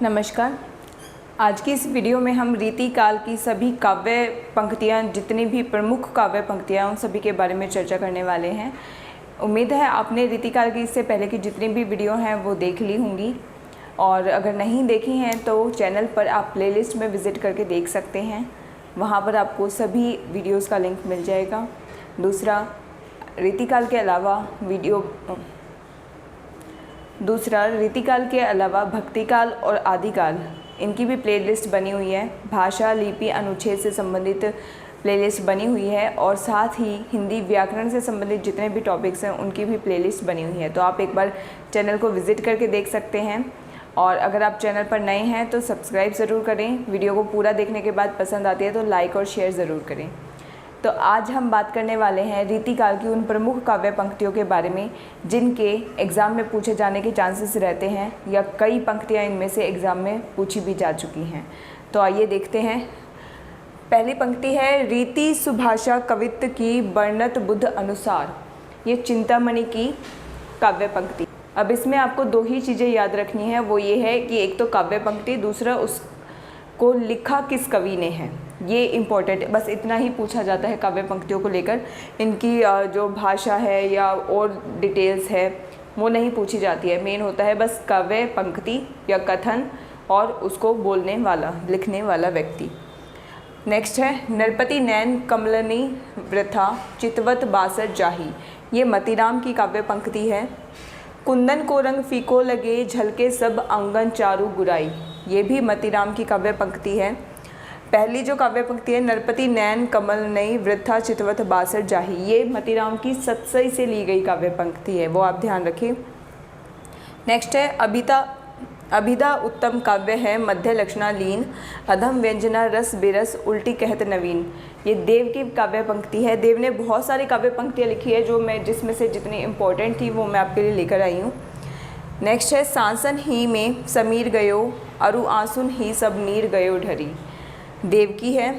नमस्कार। आज की इस वीडियो में हम रीतिकाल की सभी काव्य पंक्तियाँ, जितनी भी प्रमुख काव्य पंक्तियाँ, उन सभी के बारे में चर्चा करने वाले हैं। उम्मीद है आपने रीतिकाल की इससे पहले की जितनी भी वीडियो हैं वो देख ली होंगी, और अगर नहीं देखी हैं तो चैनल पर आप प्लेलिस्ट में विज़िट करके देख सकते हैं। वहाँ पर आपको सभी वीडियोज़ का लिंक मिल जाएगा। दूसरा, रीतिकाल के अलावा भक्तिकाल और आदिकाल, इनकी भी प्लेलिस्ट बनी हुई है। भाषा, लिपि, अनुच्छेद से संबंधित प्लेलिस्ट बनी हुई है, और साथ ही हिंदी व्याकरण से संबंधित जितने भी टॉपिक्स हैं उनकी भी प्लेलिस्ट बनी हुई है। तो आप एक बार चैनल को विज़िट करके देख सकते हैं। और अगर आप चैनल पर नए हैं तो सब्सक्राइब ज़रूर करें। वीडियो को पूरा देखने के बाद पसंद आती है तो लाइक और शेयर ज़रूर करें। तो आज हम बात करने वाले हैं रीतिकाल की उन प्रमुख काव्य पंक्तियों के बारे में जिनके एग्ज़ाम में पूछे जाने के चांसेस रहते हैं, या कई पंक्तियां इनमें से एग्ज़ाम में पूछी भी जा चुकी हैं। तो आइए देखते हैं। पहली पंक्ति है, रीति सुभाषा कवित्व की वर्णत बुद्ध अनुसार। ये चिंतामणि की काव्य पंक्ति। अब इसमें आपको दो ही चीज़ें याद रखनी है। वो ये है कि एक तो काव्य पंक्ति, दूसरा उसको लिखा किस कवि ने है। ये इम्पोर्टेंट है, बस इतना ही पूछा जाता है काव्य पंक्तियों को लेकर। इनकी जो भाषा है या और डिटेल्स है वो नहीं पूछी जाती है। मेन होता है बस काव्य पंक्ति या कथन और उसको बोलने वाला, लिखने वाला व्यक्ति। नेक्स्ट है, नरपति नैन कमलनी वृथा चितवत बासर जाही। ये मतीराम की काव्य पंक्ति है। कुंदन को रंग फीको लगे झलके सब अंगन चारू गुराई। ये भी मतीराम की काव्य पंक्ति है। पहली जो काव्य पंक्ति है, नरपति नैन कमल नई वृथा चितवत बासर जाही, ये मतीराम की सतसई से ली गई काव्य पंक्ति है, वो आप ध्यान रखिए। नेक्स्ट है, अभिधा उत्तम काव्य है मध्य लक्षणा लीन अधम व्यंजना रस बिरस उल्टी कहत नवीन। ये देव की काव्य पंक्ति है। देव ने बहुत सारी काव्य पंक्तियाँ लिखी है, जिसमें से जितनी इम्पोर्टेंट थी वो मैं आपके लिए लेकर आई हूँ। नेक्स्ट है, सांसन ही में समीर गयो अरु आंसुन ही सब नीर गयो ढरी। देव की है।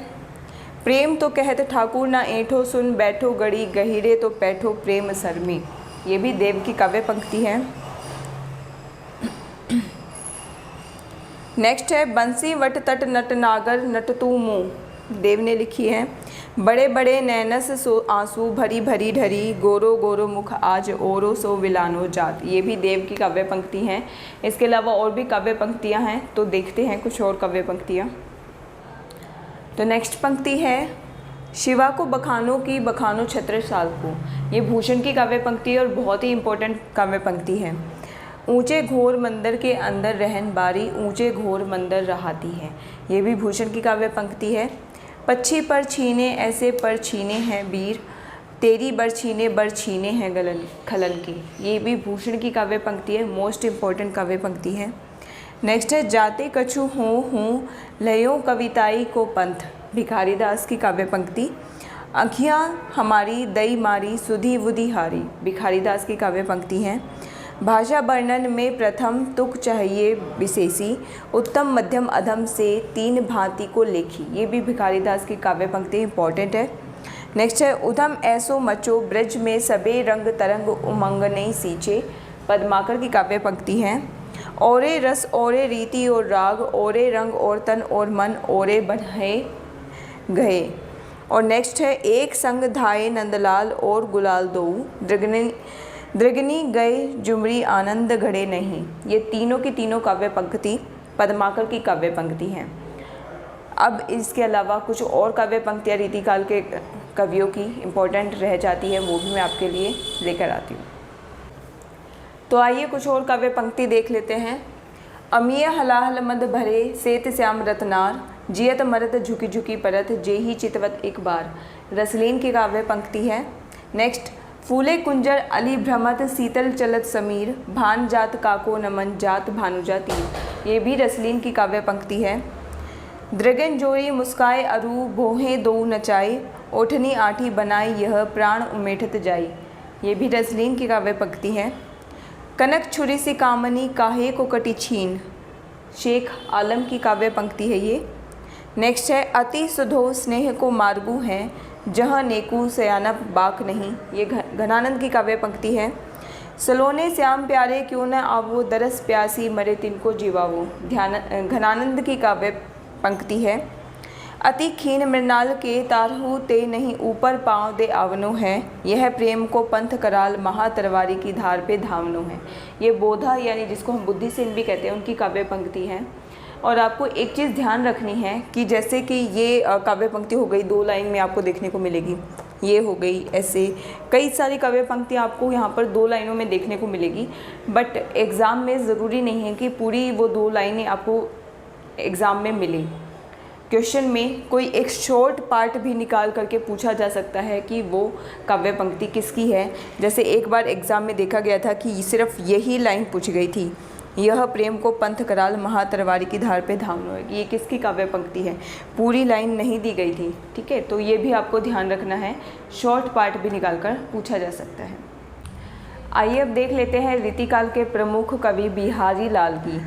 प्रेम तो कहत ठाकुर ना ऐठो सुन बैठो गड़ी गहिरे तो पैठो प्रेम सरमी। ये भी देव की काव्य पंक्ति है। नेक्स्ट है, बंसी वट तट नट नागर नट तू मुँह। देव ने लिखी है। बड़े बड़े नैनस सो आंसू भरी भरी ढरी गोरो गोरो मुख आज ओरो सो विलानो जात। ये भी देव की काव्य पंक्ति हैं। इसके अलावा और भी काव्य पंक्तियाँ हैं, तो देखते हैं कुछ और काव्य पंक्तियाँ। तो नेक्स्ट पंक्ति है, शिवा को बखानो की बखानो छत्रसाल को। ये भूषण की काव्य पंक्ति है और बहुत ही इम्पोर्टेंट काव्य पंक्ति है। ऊंचे घोर मंदिर के अंदर रहन बारी ऊंचे घोर मंदिर रहाती है। ये भी भूषण की काव्य पंक्ति है। पक्षी पर छीने ऐसे पर छीने हैं वीर तेरी बर छीने हैं गलन खलन की। ये भी भूषण की काव्य पंक्ति है, मोस्ट इम्पोर्टेंट काव्य पंक्ति है। नेक्स्ट है, जाते कछु हूँ लयो कविताई को पंथ। भिखारी दास की काव्य पंक्ति। अखियाँ हमारी दई मारी सुधी वुधी हारी। भिखारी दास की काव्य पंक्ति है। भाषा वर्णन में प्रथम तुक चाहिए विशेषी उत्तम मध्यम अधम से तीन भांति को लेखी। ये भी भिखारी दास की काव्य पंक्ति इंपॉर्टेंट है। नेक्स्ट है, उधम ऐसो मचो ब्रज में सबे रंग तरंग उमंग नहीं सींचे। पद्माकर की काव्य पंक्ति है। ओरे रस ओरे रीति और राग ओरे रंग और तन और मन ओरे बन्हे गए। और नेक्स्ट है, एक संग धाये नंदलाल और गुलाल दो दृगनी गए जुमरी आनंद घड़े नहीं। ये तीनों की तीनों काव्य पंक्ति पद्माकर की काव्य पंक्ति हैं। अब इसके अलावा कुछ और काव्य पंक्तियाँ रीतिकाल के कवियों की इम्पोर्टेंट रह जाती है, वो भी मैं आपके लिए लेकर आती हूँ। तो आइए कुछ और काव्य पंक्ति देख लेते हैं। अमीय हलाहल मद भरे सेत श्याम रतनार जियत मरत झुकी झुकी परत जेही चितवत एक बार। रसलीन की काव्य पंक्ति है। नेक्स्ट, फूले कुंजर अली भ्रमत शीतल चलत समीर भान जात काको नमन जात भानुजा तीर। ये भी रसलीन की काव्य पंक्ति है। दृगन जोई मुस्काए अरु भोहें दो नचाई ओठनी आठी बनाई यह प्राण उमेठत जाई। ये भी रसलीन की काव्य पंक्ति है। कनक छुरी सी कामनी काहे को कटी छीन। शेख आलम की काव्य पंक्ति है ये। नेक्स्ट है, अति सुधो स्नेह को मार्गू है जहाँ नेकू सयानप बाक नहीं। ये घनानंद की काव्य पंक्ति है। सलोने श्याम प्यारे क्यों न आवो, दरस प्यासी मरे तिनको जीवावो। घनानंद की काव्य पंक्ति है। अति क्षीण मृणाल के तारहु ते नहीं, ऊपर पाँव दे आवनो है। यह प्रेम को पंथ कराल, महातरवारी की धार पे धावनो है। ये बोधा यानी जिसको हम बुद्धि सेन भी कहते हैं, उनकी काव्य पंक्ति है। और आपको एक चीज़ ध्यान रखनी है कि जैसे कि ये काव्य पंक्ति हो गई 2 लाइन में आपको देखने को मिलेगी, ये हो गई, ऐसे कई सारी काव्य पंक्तियाँ आपको यहाँ पर 2 लाइनों में देखने को मिलेगी। बट एग्ज़ाम में ज़रूरी नहीं है कि पूरी वो 2 लाइनें आपको एग्ज़ाम में मिले। क्वेश्चन में कोई एक शॉर्ट पार्ट भी निकाल करके पूछा जा सकता है कि वो काव्य पंक्ति किसकी है। जैसे एक बार एग्ज़ाम में देखा गया था कि सिर्फ यही लाइन पूछ गई थी, यह प्रेम को पंथ कराल, महातरवारी की धार पे धावनो है। ये किसकी काव्य पंक्ति है, पूरी लाइन नहीं दी गई थी। ठीक है, तो ये भी आपको ध्यान रखना है, शॉर्ट पार्ट भी निकाल कर पूछा जा सकता है। आइए अब देख लेते हैं रीतिकाल के प्रमुख कवि बिहारी लाल की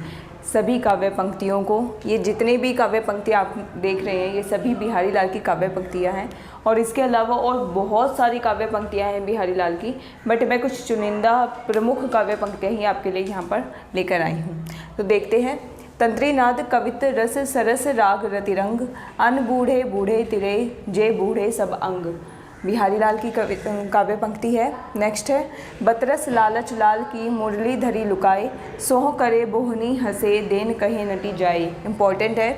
सभी काव्य पंक्तियों को। ये जितने भी काव्य पंक्तियाँ आप देख रहे हैं, ये सभी बिहारी लाल की काव्य पंक्तियाँ हैं। और इसके अलावा और बहुत सारी काव्य पंक्तियाँ हैं बिहारी लाल की, बट मैं कुछ चुनिंदा प्रमुख काव्य पंक्तियाँ ही आपके लिए यहाँ पर लेकर आई हूँ। तो देखते हैं। तंत्रीनाद कवित रस सरस राग रतिरंग, अन बूढ़े बूढ़े तिरे जे बूढ़े सब अंग। बिहारी लाल की काव्य पंक्ति है। नेक्स्ट है। बतरस लालच लाल की मुरली धरी लुकाए, सोह करे बोहनी हंसे देन कहे नटी जाए। इम्पॉर्टेंट है।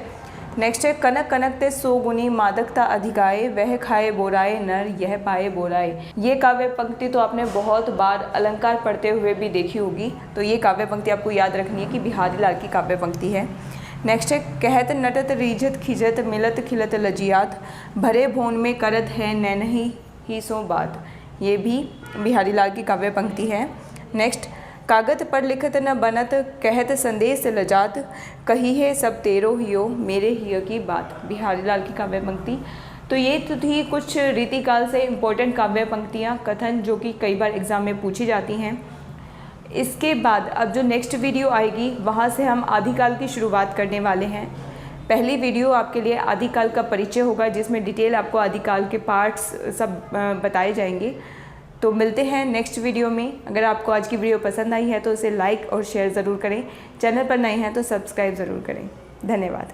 नेक्स्ट है। कनक कनक ते सोगुनी मादकता अधिकाए, वह खाए बोराए नर यह पाए बोराए। ये काव्य पंक्ति तो आपने बहुत बार अलंकार पढ़ते हुए भी देखी होगी, तो ये काव्य पंक्ति आपको याद रखनी है कि बिहारी लाल की काव्य पंक्ति है। नेक्स्ट है। कहत नटत रीझत खिजत मिलत खिलत लजियात, भरे भोन में करत है नैनही ही सो बात। ये भी बिहारी लाल की काव्य पंक्ति है। नेक्स्ट। कागत पर लिखत न बनत, कहत संदेश लजात, कही है सब तेरो हियो मेरे हिय की बात। बिहारी लाल की काव्य पंक्ति। तो ये तो थी कुछ रीतिकाल से इम्पोर्टेंट काव्य पंक्तियाँ, कथन जो कि कई बार एग्ज़ाम में पूछी जाती हैं। इसके बाद अब जो नेक्स्ट वीडियो आएगी वहाँ से हम आदिकाल की शुरुआत करने वाले हैं। पहली वीडियो आपके लिए आदिकाल का परिचय होगा, जिसमें डिटेल आपको आदिकाल के पार्ट्स सब बताए जाएंगे। तो मिलते हैं नेक्स्ट वीडियो में। अगर आपको आज की वीडियो पसंद आई है तो उसे लाइक और शेयर ज़रूर करें। चैनल पर नए हैं तो सब्सक्राइब ज़रूर करें। धन्यवाद।